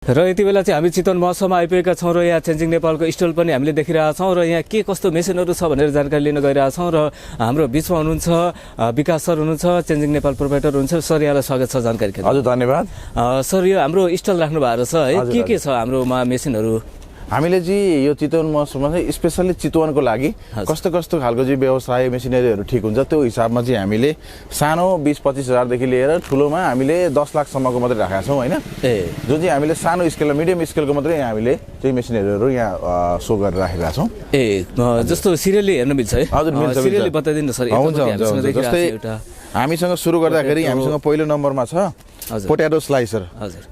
र यति बेला चाहिँ हामी चितवन महोत्सवमा आइपुगेका छौँ र यहाँ चेन्जिङ नेपालको स्टल पनि हामीले देखिरहेका छौँ र यहाँ के कस्तो मेसिनहरू छ भनेर जानकारी लिन गइरहेका छौँ र हाम्रो बिचमा हुनुहुन्छ विकास सर हुनुहुन्छ, चेन्जिङ नेपाल प्रोभाइडर हुनुहुन्छ। सर यहाँलाई स्वागत छ जानकारी केन्द्रमा। हजुर धन्यवाद। सर यो हाम्रो स्टल राख्नु भएको छ है, के छ हाम्रोमा मेसिनहरू? हामीले चाहिँ यो चितवन महोत्सवमा चाहिँ स्पेसल्ली चितवनको लागि कस्तो कस्तो खालको चाहिँ व्यवसाय मेसिनरीहरू ठिक हुन्छ त्यो हिसाबमा चाहिँ हामीले सानो 20-25 हजारदेखि लिएर ठुलोमा हामीले 10 लाखसम्मको मात्रै राखेका छौँ होइन। जुन चाहिँ हामीले सानो स्केलमा मिडियम स्केलको मात्रै हामीले चाहिँ मेसिनरीहरू यहाँ सो गरेर राखेका छौँ। जस्तो सिरियली हेर्न मिल्छ है? हजुर मिल्छ। सिरियली बताइदिनु सर। हुन्छ। जस्तै हामीसँग सुरु गर्दाखेरि हामीसँग पहिलो नम्बरमा छ पोटेटो स्लाइसर।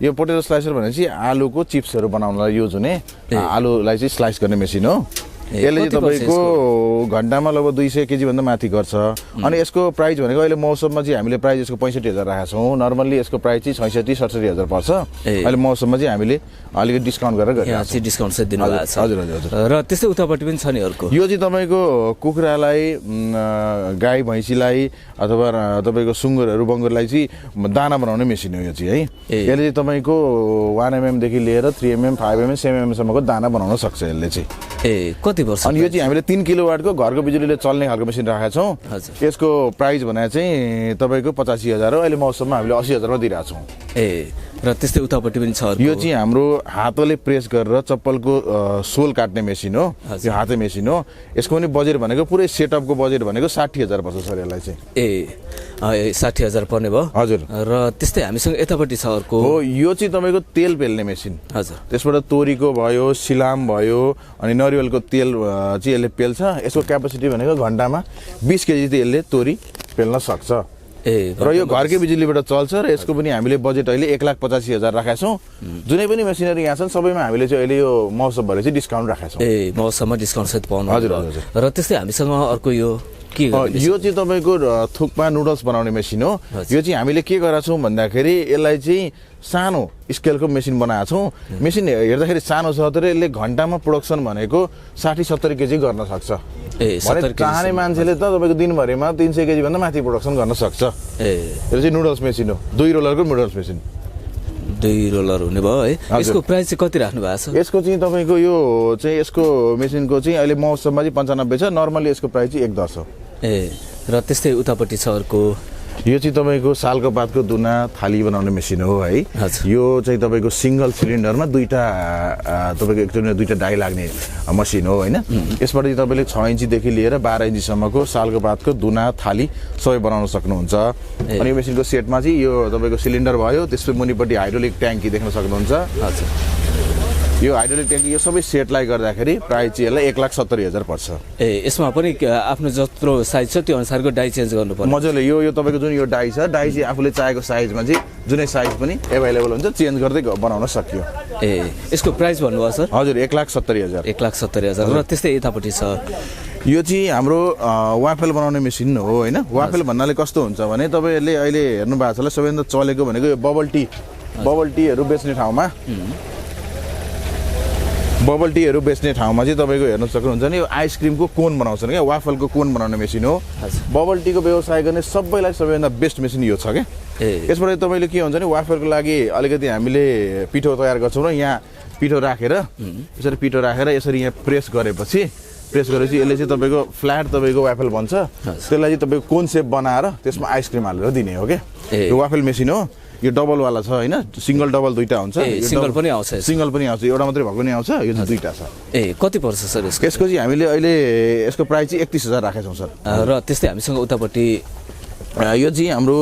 यो पोटेटो स्लाइसर भनेपछि आलुको चिप्सहरू बनाउनलाई युज हुने आलुलाई चाहिँ स्लाइस गर्ने मेसिन हो। यसले चाहिँ तपाईँको घन्टामा लगभग 200 केजी भन्दा माथि गर्छ। अनि यसको प्राइस भनेको अहिले मौसममा चाहिँ हामीले प्राइस यसको 65,000 राखेका छौँ। नर्मल्ली यसको प्राइस चाहिँ 66-67 हजार पर्छ। अहिले मौसममा चाहिँ हामीले अलिकति डिस्काउन्ट गरेर गरिरहेको छौँ। डिस्काउन्ट चाहिँ दिनुभएको छ। हजुर। र त्यस्तै उतापट्टि पनि छ नि अर्को। यो चाहिँ तपाईँको कुखुरालाई, गाई भैँसीलाई अथवा तपाईँको सुँगुरहरू बङ्गुरलाई चाहिँ दाना बनाउने मेसिन हो यो चाहिँ है। यसले चाहिँ तपाईँको 1 mm देखि लिएर 3 mm, 5 mm, 7 mm सम्मको दाना बनाउन सक्छ यसले चाहिँ। कति वर्ष? अनि यो चाहिँ हामीले 3 किलोवाटको घरको बिजुलीले चल्ने खालको मेसिन राखेका छौँ। यसको प्राइस भने चाहिँ तपाईँको 85,000 हो। अहिले मौसममा हामीले 80,000मा दिइरहेको छौँ। र त्यस्तै उतापट्टि पनि छ। यो चाहिँ हाम्रो हातले प्रेस गरेर चप्पलको सोल काट्ने मेसिन हो। यो हाते मेसिन हो। यसको पनि बजेट भनेको पुरै सेटअपको बजेट भनेको 60,000 पर्छ सर यसलाई चाहिँ। 60,000 पर्ने भयो। हजुर। र त्यस्तै हामीसँग यतापट्टि छ अर्को हो। यो चाहिँ तपाईँको तेल पेल्ने मेसिन। हजुर। त्यसबाट तोरीको भयो, सिलाम भयो, अनि नरिवलको तेल चाहिँ यसले पेल्छ। यसको क्यापेसिटी भनेको घन्टामा 20 केजी चाहिँ यसले तोरी पेल्न सक्छ। र यो घरकै बिजुलीबाट चल्छ। र यसको पनि हामीले बजेट अहिले 1,85,000 राखेका छौँ। जुनै पनि मेसिनरी यहाँ छन् सबैमा हामीले चाहिँ अहिले यो मौसम भएर चाहिँ डिस्काउन्ट राखेका छौँ। मौसममा डिस्काउन्ट सहित पाउनु। हजुर। र त्यस्तै हामीसँग अर्को यो के? यो चाहिँ तपाईँको थुक्पा नुडल्स बनाउने मेसिन हो। यो चाहिँ हामीले के गरेका छौँ भन्दाखेरि यसलाई चाहिँ सानो स्केलको मेसिन बनाएको छौँ। मेसिन हेर्दाखेरि सानो छ तर यसले घन्टामा प्रोडक्सन भनेको 60-70 केजी गर्न सक्छ। चाहने मान्छेले त तपाईँको दिनभरिमा 300 केजी भन्दा माथि प्रोडक्सन गर्न सक्छ। यो चाहिँ नुडल्स मेसिन हो। 2 रोलरको नुडल्स मेसिन। 2 रोलर हुने भयो है। यसको प्राइस चाहिँ कति राख्नु भएको छ? यसको चाहिँ तपाईँको यो चाहिँ यसको मेसिनको चाहिँ अहिले मौसममा चाहिँ 95 छ। नर्मली यसको प्राइस चाहिँ 1,10 हो। र त्यस्तै उतापट्टि छ अर्को। यो चाहिँ तपाईँको सालको पातको दुना थाली बनाउने मेसिन हो है। यो चाहिँ तपाईँको सिङ्गल सिलिन्डरमा तपाईँको एकचोटि 2टा डाई लाग्ने मसिन हो होइन। यसबाट चाहिँ तपाईँले 6 इन्चीदेखि लिएर 12 इन्चीसम्मको सालको पातको दुना थाली सबै बनाउन सक्नुहुन्छ। अनि यो मेसिनको सेटमा चाहिँ यो तपाईँको सिलिन्डर भयो, त्यसपछि मुनिपट्टि हाइड्रोलिक ट्याङ्की देख्न सक्नुहुन्छ। यो हाइड्रोलिक ट्याङ्की यो सबै सेटलाई गर्दाखेरि प्राइस चाहिँ यसलाई 1,70,000 पर्छ। यसमा पनि आफ्नो जत्रो साइज छ त्यो अनुसारको डाई चेन्ज गर्नुपर्छ मजाले। यो तपाईँको जुन यो डाई छ, डाई चाहिँ आफूले चाहेको साइजमा चाहिँ जुनै साइज पनि एभाइलेबल हुन्छ, चेन्ज गर्दै बनाउन सकियो। यसको प्राइस भन्नुभयो सर? हजुर 1,70,000। 1,70,000। र त्यस्तै यतापट्टि छ यो चाहिँ हाम्रो वाफेल बनाउने मेसिन हो होइन। वाफेल भन्नाले कस्तो हुन्छ भने तपाईँहरूले अहिले हेर्नु भएको छ होला सबैभन्दा चलेको भनेको यो बबल टीहरू बेच्ने ठाउँमा चाहिँ तपाईँको हेर्न सक्नुहुन्छ नि यो आइसक्रिमको कोन बनाउँछन् क्या, वाफलको कोन बनाउने मेसिन हो। बबल टीको व्यवसाय गर्ने सबैलाई सबैभन्दा बेस्ट मेसिन यो छ क्या। यसबाट तपाईँले के हुन्छ नि वाफलको लागि अलिकति हामीले पिठो तयार गर्छौँ र यहाँ पिठो राखेर यसरी यहाँ प्रेस गरेपछि यसले चाहिँ तपाईँको फ्ल्याट तपाईँको वाफल बन्छ। त्यसलाई चाहिँ तपाईँको कोन सेप बनाएर त्यसमा आइसक्रिम हालेर दिने हो क्या। यो वाफल मेसिन हो। यो डबलवाला छ होइन, सिङ्गल डबल 2टा हुन्छ। सिङ्गल पनि आउँछ, एउटा मात्रै भएको नि आउँछ। यो चाहिँ 2टा छ। कति पर्छ सर यसको? यसको चाहिँ हामीले अहिले यसको प्राइस चाहिँ 31,000 राखेका छौँ सर। र त्यस्तै हामीसँग उतापट्टि यो चाहिँ हाम्रो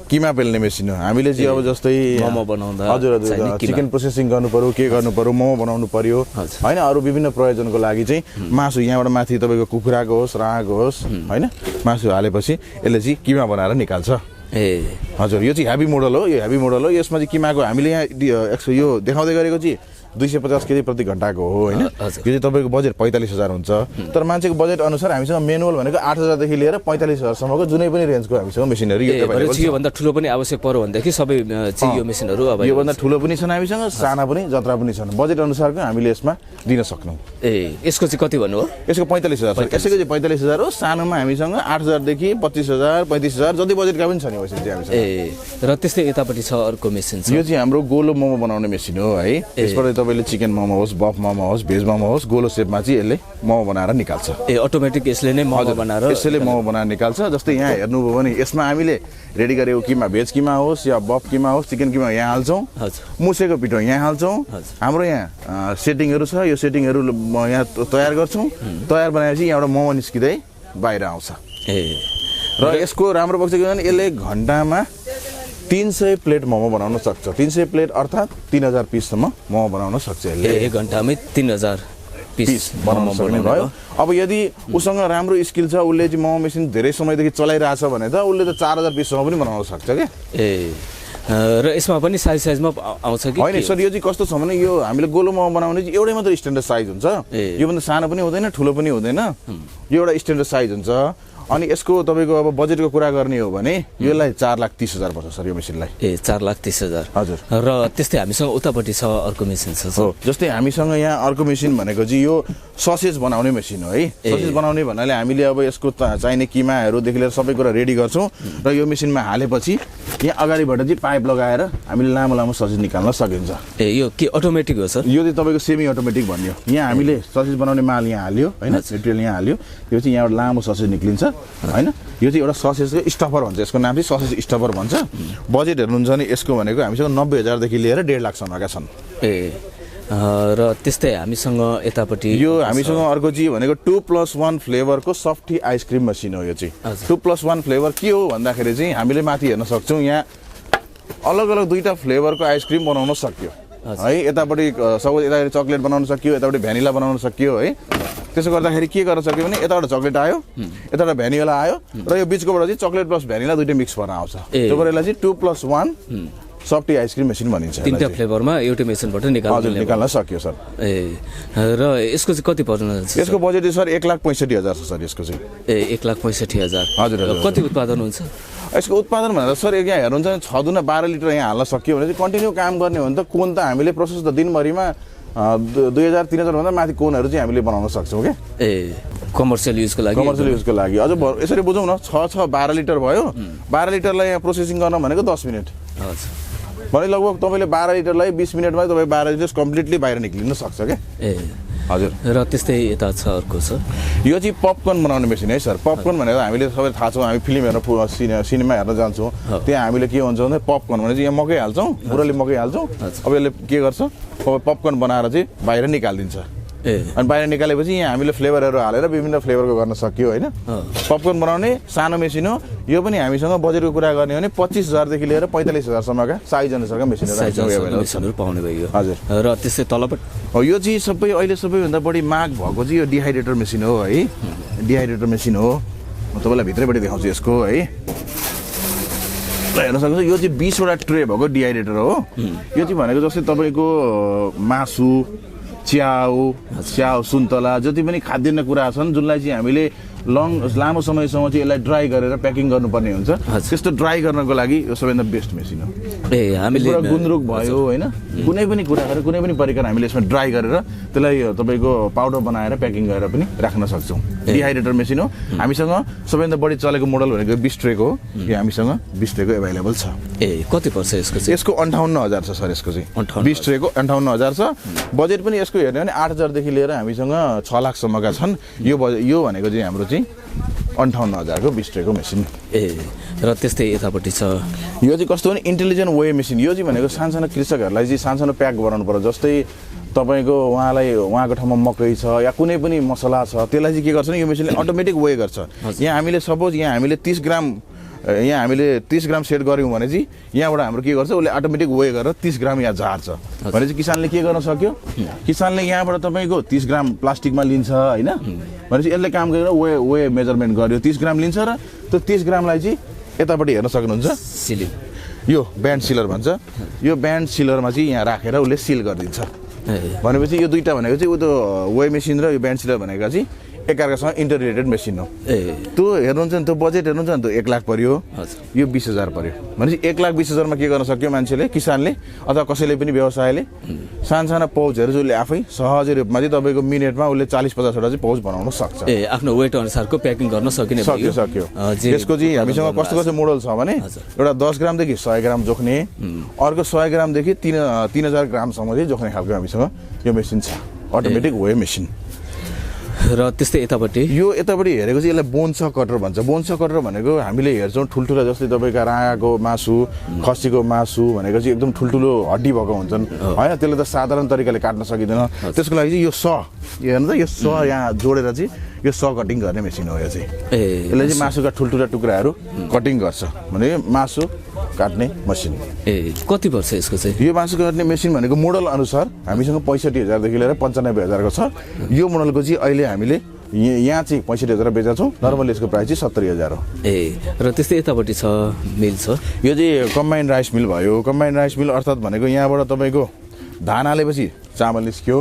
किमा पेल्ने मेसिन हो। हामीले चाहिँ अब जस्तै मोमो बनाउँदा हजुर चिकन प्रोसेसिङ गर्नु पर्यो, के गर्नु पर्यो, मोमो बनाउनु पर्यो होइन, अरू विभिन्न प्रयोजनको लागि चाहिँ मासु यहाँबाट माथि तपाईँको कुखुराको होस्, राँगको होस् होइन, मासु हालेपछि यसले चाहिँ किमा बनाएर निकाल्छ। हजुर। यो चाहिँ हेभी मोडल हो। यसमा चाहिँ किमाको हामीले यहाँ यो देखाउँदै गरेको चाहिँ 250 केजी प्रति घण्टाको हो होइन। यो चाहिँ तपाईँको बजेट 45,000 हुन्छ। तर मान्छेको बजेट अनुसार हामीसँग म्यानुअल भनेको 8,000 देखि लिएर 45,000 सम्मको जुनै पनि रेन्जको हामीसँग मेसिनहरू योभन्दा ठुलो पनि आवश्यक पर्यो भनेदेखि सबै यो मेसिनहरू अब योभन्दा ठुलो पनि छन् हामीसँग, साना पनि जत्रा पनि छन्। बजेट अनुसारको हामीले यसमा दिन सक्छौँ। यसको चाहिँ कति भन्नु हो? यसको 45,000 छ। यसको चाहिँ 45,000 हो। सानोमा हामीसँग 8,000 देखि 25,000 35,000 जति बजेटका पनि छ नि मेसिन चाहिँ हामीसँग। र त्यस्तै यतापट्टि छ अर्को मेसिन छ। यो चाहिँ हाम्रो गोलो मोमो बनाउने मेसिन हो है। यसबाट तपाईँले चिकन मोमो होस्, बफ मोमो होस्, भेज मोमो होस्, गोलो सेपमा चाहिँ यसले मोमो बनाएर निकाल्छ। अटोमेटिक यसले नै मोमो बनाएर यसले मोमो बनाएर निकाल्छ। जस्तै यहाँ हेर्नुभयो भने यसमा हामीले रेडी गरेको किमा, भेज किमा होस् या बफ किमा होस्, चिकन किमा यहाँ हाल्छौँ, मुसेको पिठो यहाँ हाल्छौँ। हाम्रो यहाँ सेटिङहरू छ। यो सेटिङहरू यहाँ तयार गर्छौँ। तयार बनाएपछि यहाँबाट मोमो निस्किँदै बाहिर आउँछ। र यसको राम्रो पक्ष के भने यसले घन्टामा 300 प्लेट मोमो बनाउन सक्छ। 300 प्लेट अर्थात् 3,000 पिससम्म मोमो बनाउन सक्छ यसले। एक घन्टामै 3,000 पिस बनाउन सक्ने भयो। अब यदि उसँग राम्रो स्किल छ, उसले चाहिँ मोमो मेसिन धेरै समयदेखि चलाइरहेछ भने त उसले त 4,000 पिससम्म पनि बनाउन सक्छ क्या। र यसमा पनि साइजमा आउँछ कि होइन सर? यो चाहिँ कस्तो छ भने यो हामीले गोलो मोमो बनाउने चाहिँ एउटै मात्र स्ट्यान्डर्ड साइज हुन्छ। योभन्दा सानो पनि हुँदैन, ठुलो पनि हुँदैन। यो एउटा स्ट्यान्डर्ड साइज हुन्छ। अनि यसको तपाईँको अब बजेटको कुरा गर्ने हो भने यसलाई 4,30,000 पर्छ सर यो मेसिनलाई। 4,30,000 हजुर। र त्यस्तै हामीसँग उतापट्टि छ अर्को मेसिन छ। हो, जस्तै हामीसँग यहाँ अर्को मेसिन भनेको चाहिँ यो ससेज बनाउने मेसिन हो है। ससेज बनाउने भन्नाले हामीले अब यसको चाहिने किमाहरूदेखि लिएर सबै कुरा रेडी गर्छौँ र यो मेसिनमा हालेपछि यहाँ अगाडिबाट चाहिँ पाइप लगाएर हामीले लामो लामो ससेज निकाल्न सकिन्छ। यो के अटोमेटिक हो सर? यो चाहिँ तपाईँको सेमी अटोमेटिक भन्यो। यहाँ हामीले ससेज बनाउने माल यहाँ हाल्यो होइन, मेटेरियल यहाँ हाल्यो, त्यो चाहिँ यहाँबाट लामो ससेज निक्लिन्छ होइन। यो चाहिँ एउटा ससेजको स्टफर भन्छ। यसको नाम चाहिँ ससेज स्टफर भन्छ। बजेट हेर्नुहुन्छ भने यसको भनेको हामीसँग 90,000 देखि लिएर 1.5 लाखसम्मका छन्। र त्यस्तै हामीसँग यतापट्टि यो हामीसँग अर्को चाहिँ भनेको 2+1 फ्लेभरको सफ्टी आइसक्रिम मसिन हो। यो चाहिँ 2+1 फ्लेभर के हो भन्दाखेरि चाहिँ हामीले माथि हेर्न सक्छौँ यहाँ अलग अलग 2टा फ्लेभरको आइसक्रिम बनाउन सक्यो है। यतापट्टि सबै यतापट्टि चक्लेट बनाउन सक्यो, यतापट्टि भ्यानिला बनाउन सक्यो है। त्यसो गर्दाखेरि के गर्न सक्यो भने यताबाट चक्लेट आयो, यताबाट भ्यानिला आयो र यो बिचकोबाट चाहिँ चक्लेट प्लस भ्यानिला दुइटै मिक्स भएर आउँछ। त्यो भएर यसलाई चाहिँ 2+1 सफ्टी आइसक्रिम मेसिन भनिन्छ। 3टा फ्लेभरमा एउटै मेसिनबाट निकाल्न सक्यो सर। र यसको चाहिँ कति पर्छ? यसको बजेट चाहिँ सर 1,65,000 छ सर यसको चाहिँ। 1,65,000। हजुर। कति उत्पादन हुन्छ यसको? उत्पादन भनेर सर यहाँ हेर्नुहुन्छ 6 दुना 12 लिटर यहाँ हाल्न सक्यो भने चाहिँ कन्टिन्यू काम गर्ने हो भने त कोन त हामीले प्रोसेस त दिनभरिमा 2,000-3,000 भन्दा माथि कोनहरू चाहिँ हामीले बनाउन सक्छौँ क्या। कमर्सियल युजको लागि अझ यसरी बुझौँ न। 12 लिटर भयो। 12 लिटरलाई यहाँ प्रोसेसिङ गर्न भनेको 10 मिनट भने लगभग तपाईँले 12 लिटरलाई 20 मिनटमा तपाईँ 12 लिटर कम्प्लिटली बाहिर निक्लिन सक्छ क्या। हजुर। र त्यस्तै यता छ अर्को छ। यो चाहिँ पपकर्न बनाउने मेसिन है सर। पपकर्न भनेर हामीले सबै थाहा छौँ, हामी फिल्म हेर्न सिनेमा हेर्न जान्छौँ, त्यहाँ हामीले के भन्छौँ भने पपकर्न भने चाहिँ यहाँ मकै हाल्छौँ, बुढोले मकै हाल्छौँ। अब यसले के गर्छ, पपकर्न बनाएर चाहिँ बाहिर निकालिदिन्छ। अनि बाहिर निकालेपछि यहाँ हामीले फ्लेभरहरू हालेर विभिन्न फ्लेभरको गर्न सक्यो होइन। पपकर्न बनाउने सानो मेसिन हो। यो पनि हामीसँग बजेटको कुरा गर्ने हो भने 25,000 देखि लिएर 45,000 सम्मका साइज अनुसारका मेसिनहरू पाउने भयो। हजुर। र त्यस्तै तलपट यो चाहिँ सबै अहिले सबैभन्दा बढी माग भएको चाहिँ यो डिहाइड्रेटर मेसिन हो है। डिहाइड्रेटर मेसिन हो। म तपाईँलाई भित्रैबाट देखाउँछु यसको है। हेर्न सक्नुहुन्छ यो चाहिँ 20वटा ट्रे भएको डिहाइड्रेटर हो। यो चाहिँ भनेको जस्तै तपाईँको मासु, च्याउ, सुन्तला जति पनि खाद्यान्न कुरा छन् जुनलाई चाहिँ हामीले लामो समयसम्म चाहिँ यसलाई ड्राई गरेर प्याकिङ गर्नुपर्ने हुन्छ। त्यस्तो ड्राई गर्नको लागि यो सबैभन्दा बेस्ट मेसिन हो। हामीले गुन्द्रुक भयो होइन, कुनै पनि कुरा गरेर कुनै पनि परिकार हामीले यसमा ड्राई गरेर त्यसलाई तपाईँको पाउडर बनाएर प्याकिङ गरेर पनि राख्न सक्छौँ। डिहाइड्रेटर मेसिन हो। हामीसँग सबैभन्दा बढी चलेको मोडल भनेको 20 ट्रेको हो। यो हामीसँग 20 ट्रेको एभाइलेबल छ। कति पर्छ यसको चाहिँ? यसको 58,000 छ सर। यसको चाहिँ 20 ट्रेको 58,000 छ। बजेट पनि यसको हेर्ने भने 8,000 देखि लिएर हामीसँग 6 लाखसम्मका छन्। यो भनेको चाहिँ हाम्रो चाहिँ 58,000 को 20 ट्रेको मेसिन। र त्यस्तै यतापट्टि छ यो चाहिँ कस्तो भने इन्टेलिजेन्ट वे मेसिन। यो चाहिँ भनेको सानसानो कृषकहरूलाई चाहिँ सानसानो प्याक बनाउनु पर्छ। जस्तै तपाईँको उहाँको ठाउँमा मकै छ या कुनै पनि मसला छ, त्यसलाई चाहिँ के गर्छ भने यो मेसिनले अटोमेटिक वे गर्छ। यहाँ हामीले सपोज यहाँ हामीले 30 ग्राम सेट गऱ्यौँ भने चाहिँ यहाँबाट हाम्रो के गर्छ, उसले अटोमेटिक वे गरेर 30 ग्राम यहाँ झार्छ भनेपछि किसानले के गर्न सक्यो, किसानले यहाँबाट तपाईँको 30 ग्राम प्लास्टिकमा लिन्छ होइन। भनेपछि यसले काम गरेर वे मेजरमेन्ट गर्यो, 30 ग्राम लिन्छ र त्यो 30 ग्रामलाई चाहिँ यतापट्टि हेर्न सक्नुहुन्छ सिलिङ, यो ब्यान्ड सिलर भन्छ। यो ब्यान्ड सिलरमा चाहिँ यहाँ राखेर उसले सिल गरिदिन्छ। भनेपछि यो दुईटा भनेको चाहिँ त्यो वे मेसिन र यो ब्यान्ड सिलर भनेको चाहिँ एकअर्कासँग इन्टररिलेटेड मेसिन हो त्यो हेर्नुहुन्छ नि त्यो बजेट हेर्नुहुन्छ नि त्यो 1 लाख पर्यो यो 20,000 पर्यो भनेपछि 1,20,000 के गर्न सक्यो मान्छेले किसानले अथवा कसैले पनि व्यवसायले साना पाउचहरू जसले आफै सहज रूपमा चाहिँ तपाईँको मिनेटमा उसले 40-50 वटा चाहिँ पाउच बनाउन सक्छ आफ्नो वेट अनुसारको प्याकिङ गर्न सकिने सक्यो यसको चाहिँ हामीसँग कस्तो मोडल छ भने एउटा 10 ग्रामदेखि 100 ग्राम जोख्ने अर्को 100 ग्रामदेखि 3,000 ग्रामसम्म चाहिँ जोख्ने खालको हामीसँग यो मेसिन छ अटोमेटिक वे मेसिन र त्यस्तै यतापट्टि हेरेको चाहिँ यसलाई बोनसा कटर भन्छ बोनसा कटर भनेको हामीले हेर्छौँ ठुल्ठुला जस्तै तपाईँको राँगाको मासु खसीको मासु भनेको चाहिँ एकदम ठुल्ठुलो हड्डी भएको हुन्छन् होइन त्यसले त साधारण तरिकाले काट्न सकिँदैन त्यसको लागि चाहिँ यो हेर्नु त यो यहाँ जोडेर चाहिँ यो कटिङ गर्ने मेसिन हो यो चाहिँ यसले चाहिँ मासुका ठुल्ठुला टुक्राहरू कटिङ गर्छ भने मासु काट्ने मेसिन कति पर्छ यसको चाहिँ यो मासु काट्ने मेसिन भनेको मोडल अनुसार हामीसँग 65,000 देखि लिएर 95,000 को छ यो मोडलको चाहिँ अहिले हामीले यहाँ चाहिँ 65,000 बेचा छौँ नर्मल यसको प्राइस चाहिँ 70,000 हो र त्यस्तै यतापट्टि छ मिल छ यो चाहिँ कम्बाइन्ड राइस मिल भयो कम्बाइन्ड राइस मिल अर्थात् भनेको यहाँबाट तपाईँको धान हालेपछि चामल निस्क्यो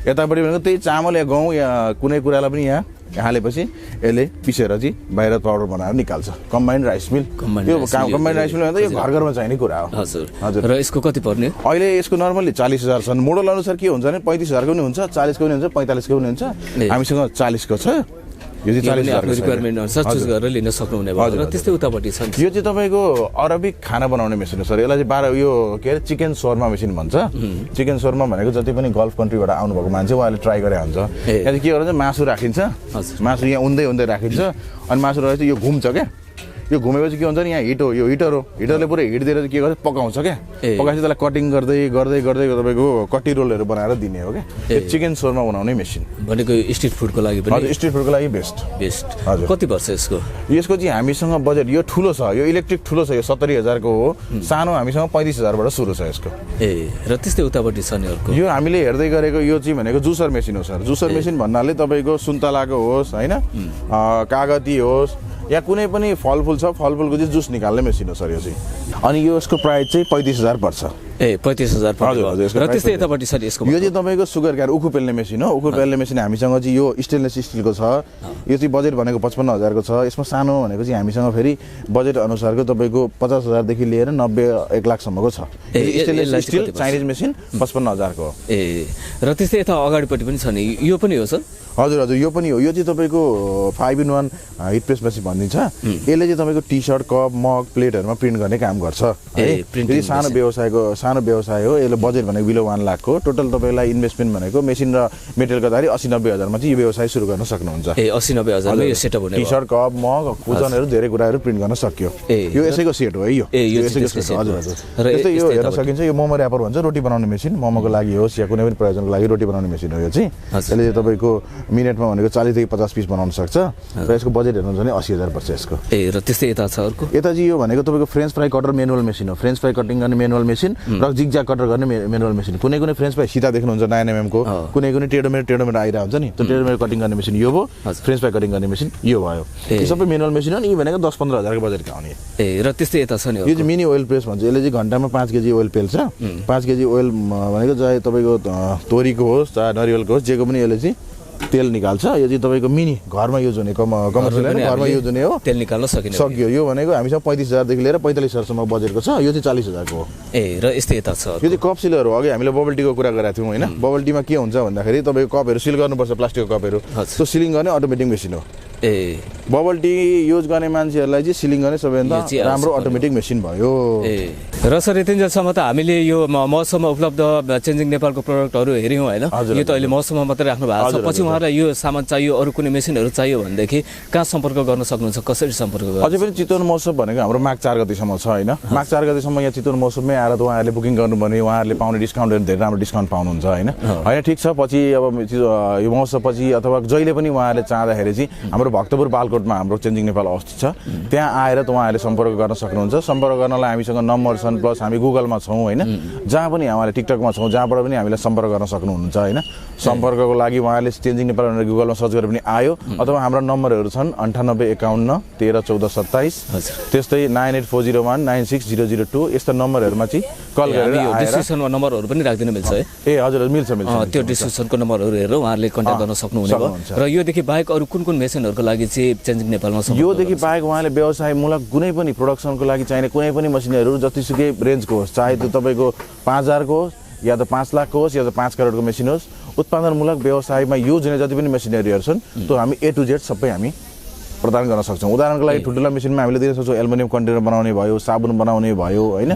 यतापट्टि भनेको त्यही चामल या गहुँ या कुनै कुरालाई पनि यहाँ हालेपछि यसले पिसेर चाहिँ बाहिर पाउडर बनाएर निकाल्छ कम्बाइन्ड राइस मिल यो कम्बाइन्ड राइस मिल भन्दा यो घर चाहिने कुरा हो हजुर र यसको कति पर्ने अहिले यसको नर्मली 40,000 छन् मोडल अनुसार के हुन्छ भने 35,000 को पनि हुन्छ 40 को पनि हुन्छ 45 को पनि हुन्छ हामीसँग 40 को छ यो चाहिँ 40,000 रिक्वायरमेन्ट अनुसार चुज गरेर लिन सक्नुहुने भयो र त्यस्तै उतापट्टि छ यो चाहिँ तपाईँको अरबिक खाना बनाउने मेसिन हो सर यसलाई चाहिँ यो के अरे चिकन शोरमा मेसिन भन्छ चिकन शोरमा भनेको जति पनि गल्फ कन्ट्रीबाट आउनुभएको मान्छे उहाँले ट्राई गरे हुन्छ यहाँ चाहिँ के गर्छ मासु राखिन्छ मासु यहाँ उन्दै राखिन्छ अनि मासु रहेछ यो घुम्छ क्या यो घुमेपछि के हुन्छ नि यहाँ हिट हो यो हिटर हो हिटरले पुरै हिट दिएर के गर्छ पकाउँछ क्या पकाएपछि त्यसलाई कटिङ गर्दै तपाईँको कट्टी रोलहरू बनाएर दिने हो क्या यो चिकन शोरमा बनाउने मेसिन भनेको स्ट्रिट फुडको लागि पनि स्ट्रिट फुडको लागि बेस्ट हजुर कति पर्छ यसको चाहिँ हामीसँग बजेट यो ठुलो छ यो इलेक्ट्रिक ठुलो छ यो 70,000 को हो सानो हामीसँग 35,000 बाट सुरु छ यसको र त्यस्तै उतापट्टि छ नि अर्को यो हामीले हेर्दै गरेको यो चाहिँ भनेको जुसर मेसिन हो सर जुसर मेसिन भन्नाले तपाईँको सुन्तलाको होस् होइन कागती होस् या कुनै पनि फलफुल छ फलफुलको चाहिँ जुस निकाल्ने मेसिन हो सर यो चाहिँ अनि यो यसको प्राइस चाहिँ 35,000 पर्छ 35,000 र त्यस्तै यतापट्टि छ यसको यो चाहिँ तपाईँको सुगर क्यान उखु पेल्ने मेसिन हो उखु पेल्ने मेसिन हामीसँग चाहिँ यो स्टेनलेस स्टिलको छ यो चाहिँ बजेट भनेको 55,000 को छ यसमा सानो भनेको चाहिँ हामीसँग फेरि बजेट अनुसारको तपाईँको 50,000 देखि लिएर 90-1 लाखसम्मको छ स्टेनलेस स्टिल चाइनिज मेसिन 55,000 को र त्यस्तै यता अगाडिपट्टि पनि छ नि यो पनि हो सर हजुर यो पनि हो यो चाहिँ तपाईँको 5-in-1 हिट प्रेस मेसिन भनिन्छ यसले चाहिँ तपाईँको टी सर्ट कप मग प्लेटहरूमा प्रिन्ट गर्ने काम गर्छ है सानो व्यवसाय हो यसले बजेट भनेको बिलो 1 लाख को टोटल तपाईँलाई इन्भेस्टमेन्ट भनेको मेसिन र मेटेरियलको दारी 80-90 मा चाहिँ यो व्यवसाय सुरु गर्न सक्नुहुन्छ 80-90 मा यो सेटअप हुने टी सर्ट कप मग कुजनहरू धेरै कुराहरू प्रिन्ट गर्न सक्यो यो यसैको सेट हो है यो यसैको सेट हजुर त्यस्तै यो हेर्न सकिन्छ यो मोमो र्यापर भन्छ रोटी बनाउने मेसिन मोमोको लागि होस् या कुनै पनि प्रयोजनको लागि रोटी बनाउने मेसिन हो यो चाहिँ यसले तपाईँको मिनेटमा भनेको 40 देखि 50 पिस बनाउन सक्छ र यसको बजेट हेर्नुहुन्छ भने 80,000 पर्छ यसको र त्यस्तै यता छ अर्को यता चाहिँ यो भनेको तपाईँको French fry cutter manual machine हो फ्रेन्च फ्राई कटिङ गर्ने म्यानुअल मेसिन र जिगज्याग कटर गर्ने म्यानुअल मेसिन कुनै फ्रेन्च फ्राई सिधा देख्नुहुन्छ 9mm को कुनै टेढो मेढो आइरहेको हुन्छ नि त्यो टेढो मेढो कटिङ गर्ने मेसिन यो भयो फ्रेन्च फ्राई कटिङ गर्ने मेसिन यो भयो यो सबै म्यानुअल मेसिन हो नि भनेको 10-15,000 को बजेटको आउने र त्यस्तै यता छ नि यो चाहिँ मिनी ओइल प्रेस भन्छ यसले चाहिँ घन्टामा 5 केजी ओइल पेल्छ 5 केजी ओइल भनेको चाहे तपाईँको तोरीको होस् चाहे नरिवलको होस् जेको पनि यसले चाहिँ तेल निकाल्छ यो चाहिँ तपाईँको मिनी घरमा युज हुने कमर्सियल घरमा युज हुने हो तेल निकाल्न सक्यो यो भनेको हामीसँग 35,000 देखि लिएर 45,000 बजेटको छ यो चाहिँ 40,000 को हो र यस्तै यता छ यो चाहिँ कप सिलर हो अघि हामीले बबल टीको कुरा गरेका थियौँ होइन बबल टीमा के हुन्छ भन्दाखेरि तपाईँको कपहरू सिल गर्नुपर्छ प्लास्टिकको कपहरू त्यो सिलिङ गर्ने अटोमेटिक मेसिन हो बबल टी युज गर्ने मान्छेहरूलाई चाहिँ सिलिङ गर्ने सबैभन्दा राम्रो अटोमेटिक मेसिन भयो र सर यतिन्जेलसम्म त हामीले यो मौसममा उपलब्ध चेन्जिङ नेपालको प्रडक्टहरू हेऱ्यौँ होइन यो त अहिले मौसममा मात्रै राख्नु भएको छ पछि उहाँलाई यो सामान चाहियो अरू कुनै मेसिनहरू चाहियो भनेदेखि कहाँ सम्पर्क गर्न सक्नुहुन्छ कसरी सम्पर्क गर्नु अझै पनि चितवन महोत्सव भनेको हाम्रो माघ 4 गतिसम्म छ होइन माघ 4 गतिसम्म यहाँ चितवन महोत्सवमै आएर त उहाँहरूले बुकिङ गर्नु भने उहाँहरूले पाउने डिस्काउन्टहरू धेरै राम्रो डिस्काउन्ट पाउनुहुन्छ होइन होइन ठिक छ पछि अब यो महोत्सव पछि अथवा जहिले पनि उहाँहरूले चाहँदाखेरि चाहिँ हाम्रो भक्तपुर बालकोटमा हाम्रो चेन्जिङ नेपाल अवस्थित छ त्यहाँ आएर त उहाँहरूले सम्पर्क गर्न सक्नुहुन्छ सम्पर्क गर्नलाई हामीसँग नम्बर छ छन् प्लस हामी गुगलमा छौँ होइन जहाँ पनि हामीले टिकटकमा छौँ जहाँबाट पनि हामीलाई सम्पर्क गर्न सक्नुहुन्छ होइन सम्पर्कको लागि उहाँले चेन्जिङ नेपाल भनेर गुगलमा सर्च गरेर पनि आयो अथवा हाम्रा नम्बरहरू छन् 9851 13 14 27 त्यस्तै 9840196002 यस्ता नम्बरहरूमा चाहिँ कल गरेर डिस्क्रिप्सनमा नम्बरहरू पनि राख्दिन मिल्छ है ए हजुर मिल्छ त्यो डिस्क्रिप्सनको नम्बरहरू हेरेर उहाँहरूले कन्ट्याक्ट गर्न सक्नुहुने भयो र योदेखि बाहेक अरू कुन कुन मेसिनहरूको लागि चाहिँ चेन्जिङ नेपालमा योदेखि बाहेक उहाँले व्यवसायमूलक कुनै पनि प्रोडक्सनको लागि चाहिने कुनै पनि मसिनहरू जतिसुकै रेन्जको होस् चाहे त्यो तपाईँको 5,000 को होस् या त 5 लाखको होस् या त 5 करोडको मेसिन होस् उत्पादनमूलक व्यवसायमा युज हुने जति पनि मेसिनरीहरू छन् त्यो हामी A to Z सबै हामी प्रदान गर्न सक्छौँ उदाहरणको लागि ठुल्ठुला मेसिनमा हामीले दिन सक्छौँ एल्युमिनियम कन्टेनर बनाउने भयो साबुन बनाउने भयो होइन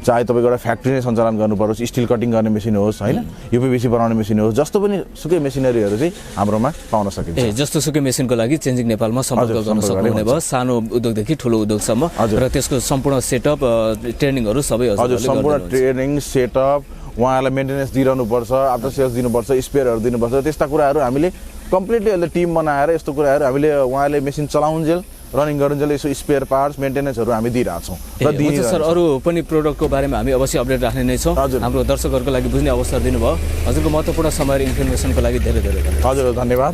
चाहे तपाईँको एउटा फ्याक्ट्री नै सञ्चालन गर्नु परोस् स्टिल कटिङ गर्ने मेसिन होस् होइन युपिभिसी बनाउने मेसिन होस् जस्तो पनि सुकै मेसिनरीहरू चाहिँ हाम्रोमा पाउन सकिन्छ जस्तो सुकै मेसिनको लागि चेन्जिङ नेपालमा सम्पर्क गर्न सक्नुहुने भयो सानो उद्योगदेखि ठुलो उद्योगसम्म र त्यसको सम्पूर्ण सेटअप ट्रेनिङहरू सबै हजुर सम्पूर्ण ट्रेनिङ सेटअप उहाँहरूलाई मेन्टेनेन्स दिइरहनुपर्छ आफ्टर सेल्स दिनुपर्छ स्पेयरहरू दिनुपर्छ त्यस्ता कुराहरू हामीले कम्प्लिटली अहिले टिम बनाएर यस्तो कुराहरू हामीले उहाँले मेसिन चलाउन्जेल रनिङ गरुन्जेल यसो स्पेयर पार्ट्स मेन्टेनेन्सहरू हामी दिइरहेछौँ र सर अरू पनि प्रोडक्टको बारेमा हामी अवश्य अपडेट राख्ने नै छौँ हाम्रो दर्शकहरूको लागि बुझ्ने अवसर दिनुभयो हजुरको महत्त्वपूर्ण समय र इन्फर्मेसनको लागि धेरै धेरै हजुर धन्यवाद